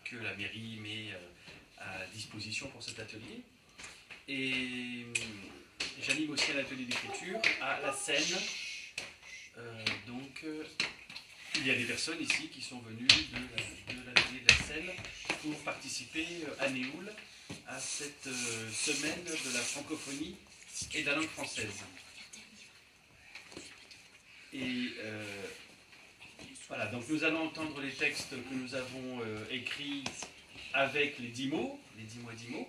que la mairie met à disposition pour cet atelier. Et j'anime aussi un atelier d'écriture à la Seine. Il y a des personnes ici qui sont venues de l'atelier de la Seine pour participer à Néoul, à cette semaine de la francophonie et de la langue française. Et voilà, donc nous allons entendre les textes que nous avons écrits avec les 10 mots, les 10 mots et 10 mots.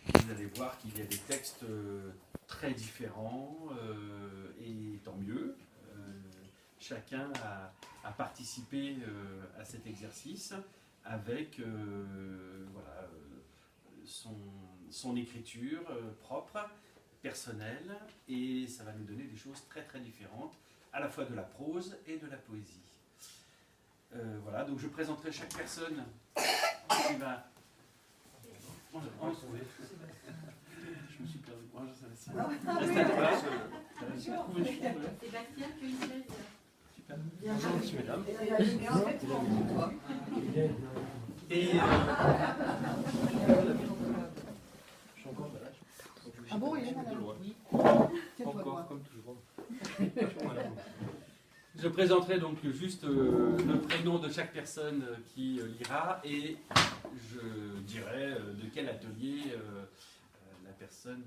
Vous allez voir qu'il y a des textes très différents, et tant mieux. Chacun a participé à cet exercice avec voilà, son écriture propre, personnelle, et ça va nous donner des choses très très différentes, à la fois de la prose et de la poésie. Voilà, donc je présenterai chaque personne qui va... Je me suis perdu. Moi, je savais ça. Sébastien, tu es une chaise. Super. Bonjour, monsieur, mesdames. Et... Je suis encore là. Ah bon, il est madame. Encore, comme toujours. Je présenterai donc juste le prénom de chaque personne qui lira et je dirai de quel atelier la personne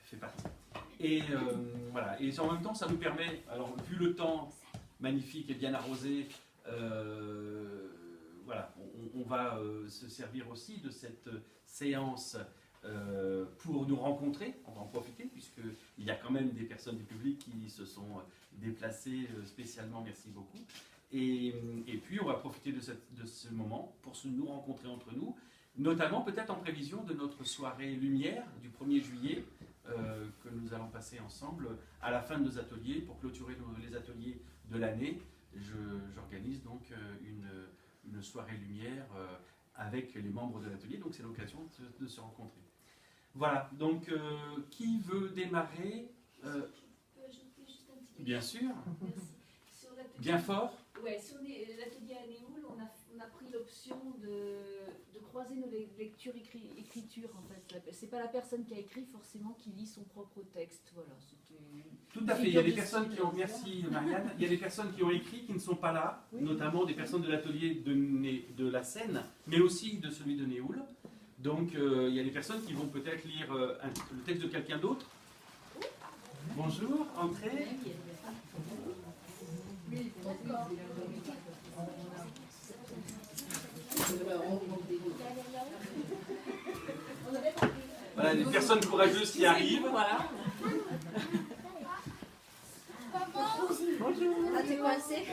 fait partie. Et voilà. Et en même temps, ça nous permet, alors vu le temps magnifique et bien arrosé, voilà, on va se servir aussi de cette séance pour nous rencontrer. On va en profiter puisqu'il y a quand même des personnes du public qui se sont déplacées spécialement, merci beaucoup. Et puis on va profiter de ce moment pour nous rencontrer entre nous, notamment peut-être en prévision de notre soirée lumière du 1er juillet que nous allons passer ensemble à la fin de nos ateliers. Pour clôturer les ateliers de l'année, j'organise donc une soirée lumière avec les membres de l'atelier, donc c'est l'occasion de se rencontrer. Voilà, donc qui veut démarrer Je peux ajouter juste un petit peu. Bien sûr. Merci. Bien fort. Oui, sur l'atelier à Néoul, on a pris l'option de croiser nos lectures écriture en fait. C'est pas la personne qui a écrit forcément qui lit son propre texte. Voilà, tout à fait. Il y a des personnes qui ont, merci Marianne, il y a des personnes qui ont écrit qui ne sont pas là, oui, notamment des personnes de l'atelier de la Seine, mais aussi de celui de Néoul. Donc il y a des personnes qui vont peut-être lire le texte de quelqu'un d'autre. Bonjour, entrez. Voilà, des personnes courageuses qui arrivent. Voilà. Bonjour. Ah, t'es coincé?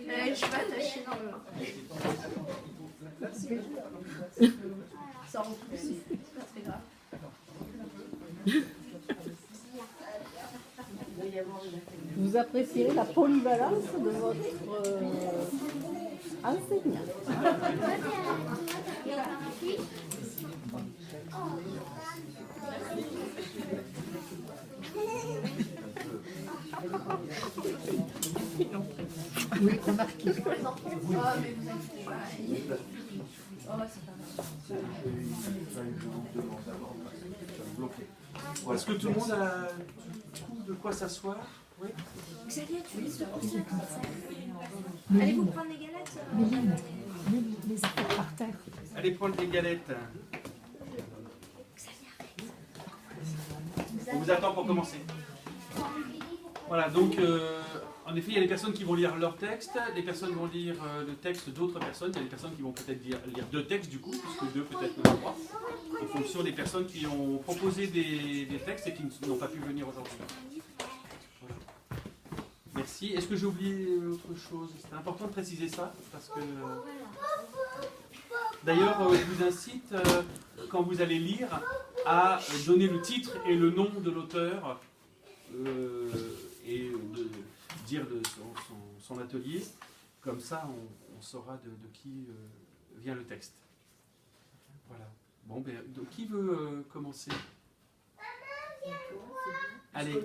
Je suis pas attachée normalement. Ça repousse, c'est pas très grave. Vous apprécierez la polyvalence de votre enseignant. Oui, remarquez. Oh, mais vous êtes pas. Oh, c'est pas mal. Est-ce que tout le monde a de quoi s'asseoir? Oui. Xavier, tu laisses le coursier comme ça. Allez vous prendre les galettes. Les affaires par terre. Allez prendre les galettes. On vous attend pour commencer. Voilà, donc en effet, il y a des personnes qui vont lire leur texte, des personnes vont lire le texte d'autres personnes, il y a des personnes qui vont peut-être lire deux textes du coup, puisque deux peut-être même trois, en fonction des personnes qui ont proposé des textes et qui n'ont pas pu venir aujourd'hui. Voilà. Merci. Est-ce que j'ai oublié autre chose? C'est important de préciser ça, parce que... D'ailleurs, je vous incite, quand vous allez lire, à donner le titre et le nom de l'auteur et de dire de son atelier. Comme ça, on saura de qui vient le texte. Voilà. Bon, ben, donc, qui veut commencer? Allez.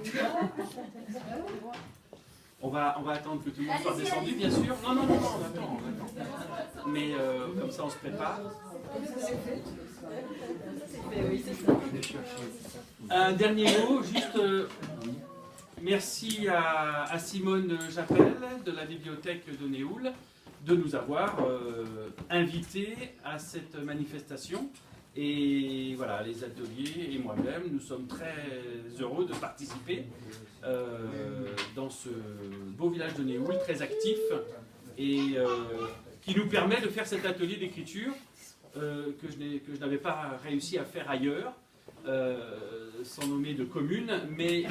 On va attendre que tout le monde soit Allez-y, descendu, allez-y. bien sûr. Non, on attend. Mais comme ça, on se prépare. Un dernier mot, juste merci à Simone Jappel de la bibliothèque de Néoul de nous avoir invités à cette manifestation. Et voilà, les ateliers et moi-même, nous sommes très heureux de participer dans ce beau village de Néoul, très actif, et qui nous permet de faire cet atelier d'écriture que je n'avais pas réussi à faire ailleurs, sans nommer de commune, mais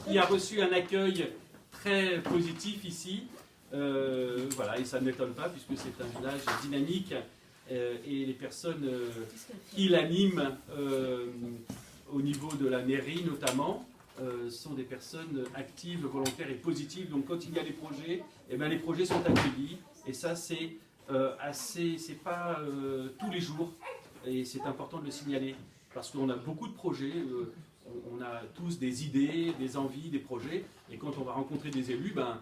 qui a reçu un accueil très positif ici. Voilà, et ça ne m'étonne pas puisque c'est un village dynamique et les personnes qui l'animent au niveau de la mairie notamment sont des personnes actives, volontaires et positives. Donc quand il y a des projets, eh bien, les projets sont accueillis et ça c'est c'est pas tous les jours et c'est important de le signaler parce qu'on a beaucoup de projets. On a tous des idées, des envies, des projets, et quand on va rencontrer des élus, ben,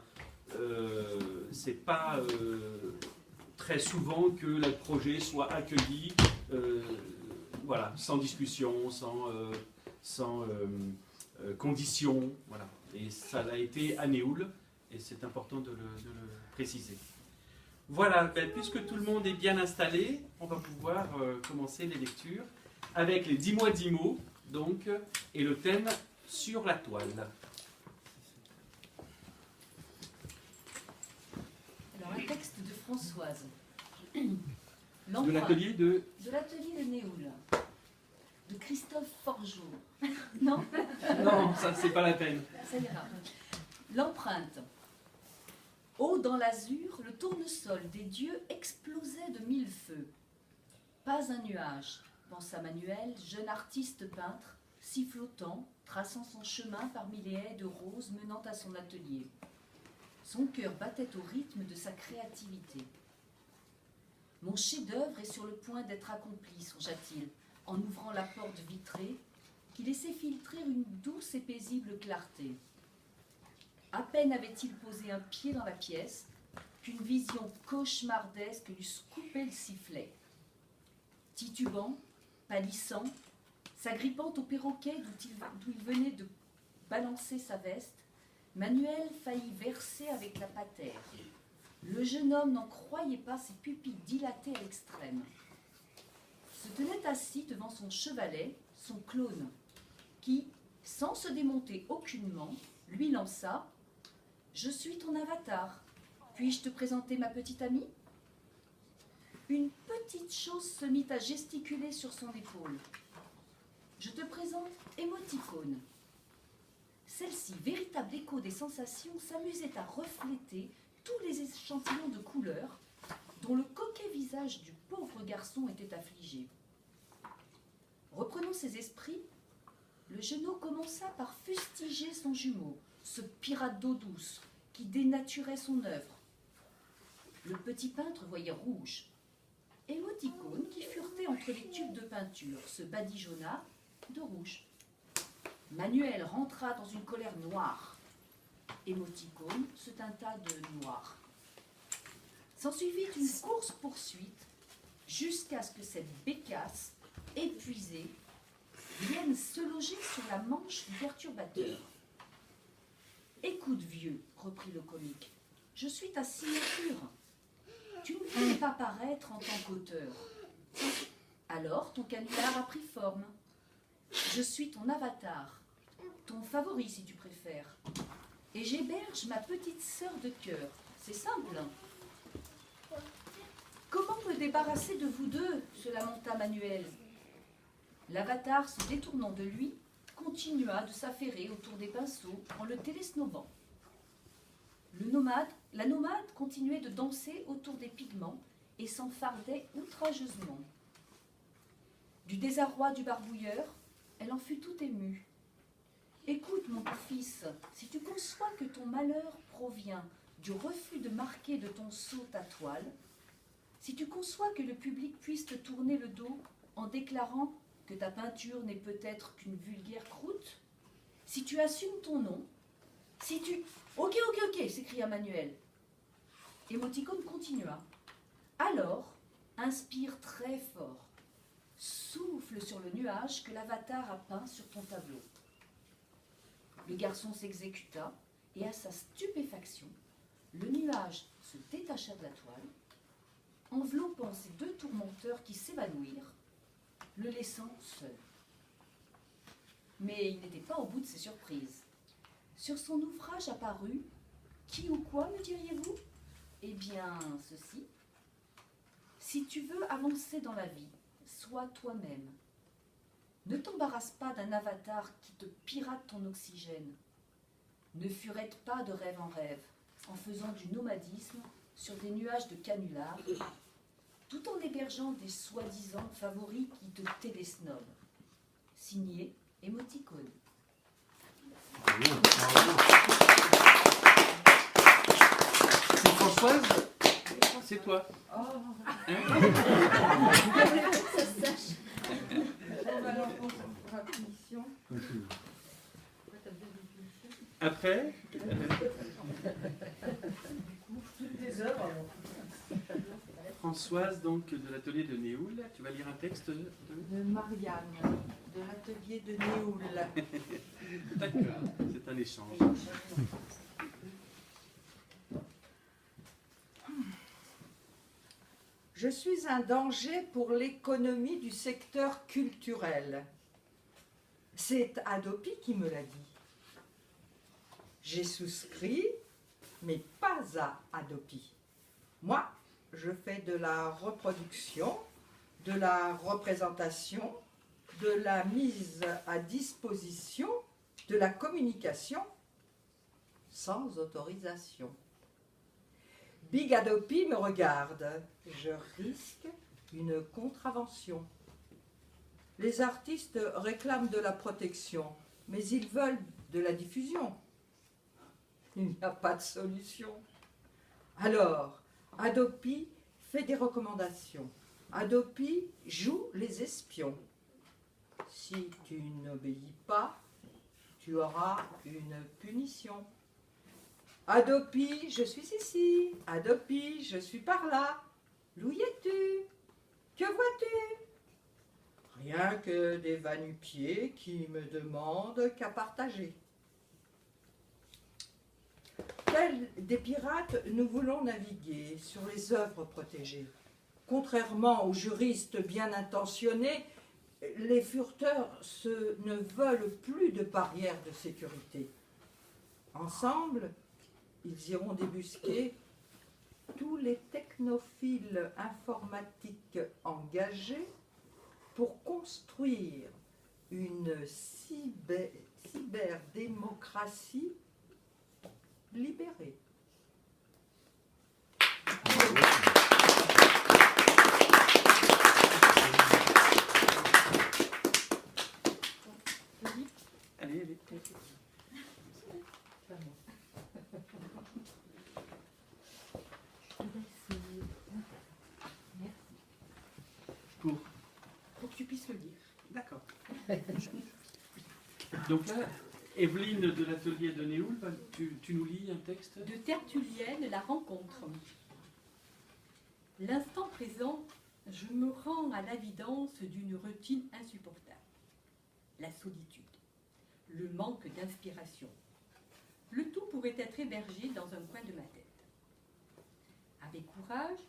c'est pas très souvent que le projet soit accueilli, voilà, sans discussion, sans conditions, voilà. Et ça l'a été à Néoul, et c'est important de le préciser. Voilà, ben, puisque tout le monde est bien installé, on va pouvoir commencer les lectures avec les 10 mois 10 mots. Donc, et le thème sur la toile. Alors, un texte de Françoise. De l'atelier de Néoul. De Christophe Forgeot. Non? Non, ça c'est pas la peine. Ça ira. L'empreinte. Haut dans l'azur, le tournesol des dieux explosait de mille feux. Pas un nuage, pensa Manuel, jeune artiste peintre, sifflotant, traçant son chemin parmi les haies de roses menant à son atelier. Son cœur battait au rythme de sa créativité. Mon chef-d'œuvre est sur le point d'être accompli, songea-t-il, en ouvrant la porte vitrée qui laissait filtrer une douce et paisible clarté. À peine avait-il posé un pied dans la pièce qu'une vision cauchemardesque lui coupait le sifflet. Titubant, pâlissant, s'agrippant au perroquet d'où il venait de balancer sa veste, Manuel faillit verser avec la patère. Le jeune homme n'en croyait pas ses pupilles dilatées à l'extrême. Se tenait assis devant son chevalet, son clone, qui, sans se démonter aucunement, lui lança « Je suis ton avatar. Puis-je te présenter ma petite amie ?» Une petite chose se mit à gesticuler sur son épaule. « Je te présente Émoticône. » Celle-ci, véritable écho des sensations, s'amusait à refléter tous les échantillons de couleurs dont le coquet visage du pauvre garçon était affligé. Reprenant ses esprits, le jeune homme commença par fustiger son jumeau, ce pirate d'eau douce qui dénaturait son œuvre. Le petit peintre voyait rouge. Émoticône, qui furetait entre les tubes de peinture, se badigeonna de rouge. Manuel rentra dans une colère noire. Émoticône se teinta de noir. S'ensuivit une course-poursuite jusqu'à ce que cette bécasse, épuisée, vienne se loger sur la manche du perturbateur. « Écoute, vieux, reprit le comique, je suis ta signature. Tu ne peux pas paraître en tant qu'auteur. Alors ton canular a pris forme. Je suis ton avatar, ton favori si tu préfères. Et j'héberge ma petite sœur de cœur. C'est simple. Comment me débarrasser de vous deux ?» se lamenta Manuel. L'avatar, se détournant de lui, continua de s'affairer autour des pinceaux en le télesnobant. La nomade continuait de danser autour des pigments et s'enfardait outrageusement. Du désarroi du barbouilleur, elle en fut tout émue. « Écoute, mon fils, si tu conçois que ton malheur provient du refus de marquer de ton sceau ta toile, si tu conçois que le public puisse te tourner le dos en déclarant que ta peinture n'est peut-être qu'une vulgaire croûte, si tu assumes ton nom, Si tu... Ok, s'écria Manuel. Émoticône continua. Alors, inspire très fort. Souffle sur le nuage que l'avatar a peint sur ton tableau. Le garçon s'exécuta et à sa stupéfaction, le nuage se détacha de la toile, enveloppant ces deux tourmenteurs qui s'évanouirent, le laissant seul. Mais il n'était pas au bout de ses surprises. Sur son ouvrage apparu, qui ou quoi, me diriez-vous? Eh bien, ceci. Si tu veux avancer dans la vie, sois toi-même. Ne t'embarrasse pas d'un avatar qui te pirate ton oxygène. Ne furette pas de rêve en rêve, en faisant du nomadisme sur des nuages de canulars, tout en hébergeant des soi-disant favoris qui te télésnobent. Signé Émoticône. C'est Françoise? C'est toi. Après Françoise, donc, de l'atelier de Néoul, tu vas lire un texte De Marianne, de l'atelier de Néoul. D'accord, c'est un échange. Je suis un danger pour l'économie du secteur culturel. C'est Adopi qui me l'a dit. J'ai souscrit, mais pas à Adopi. Moi, je fais de la reproduction, de la représentation, de la mise à disposition, de la communication, sans autorisation. Big Adopi me regarde. Je risque une contravention. Les artistes réclament de la protection, mais ils veulent de la diffusion. Il n'y a pas de solution. Alors, Adopi fait des recommandations. Adopi joue les espions. Si tu n'obéis pas, tu auras une punition. Adopi, je suis ici. Adopi, je suis par là. D'où y es-tu? Que vois-tu? Rien que des va-nu-pieds qui me demandent qu'à partager. Tels des pirates, nous voulons naviguer sur les œuvres protégées. Contrairement aux juristes bien intentionnés, les fureteurs ne veulent plus de barrières de sécurité. Ensemble, ils iront débusquer tous les technophiles informatiques engagés pour construire une cyberdémocratie libérée. Allez. Pour que tu puisses le lire. D'accord. Donc là, Evelyne de l'atelier de Néoul, tu nous lis un texte? De Tertullienne, la rencontre. L'instant présent, je me rends à l'évidence d'une routine insupportable. La solitude, le manque d'inspiration. Le tout pourrait être hébergé dans un coin de ma tête. Avec courage,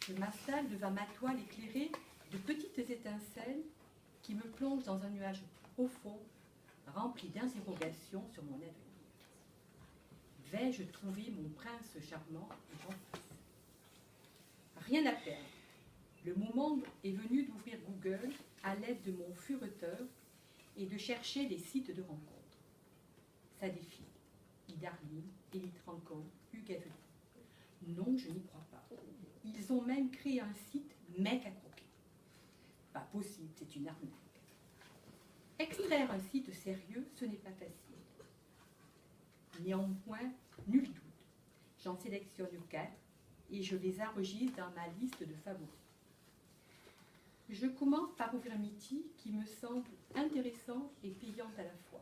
je m'installe devant ma toile éclairée de petites étincelles qui me plongent dans un nuage profond, rempli d'interrogations sur mon avenir. Vais-je trouver mon prince charmant et j'en passe. Rien à perdre. Le moment est venu d'ouvrir Google à l'aide de mon fureteur et de chercher des sites de rencontres. Ça défile. Idarline, Elite Rencontre, Hugues. Non, je n'y crois pas. Ils ont même créé un site mec à croquer. Pas possible, c'est une arnaque. Extraire un site sérieux, ce n'est pas facile. Néanmoins, nul doute. J'en sélectionne 4 et je les enregistre dans ma liste de favoris. Je commence par ouvrir Mythi qui me semble intéressant et payant à la fois.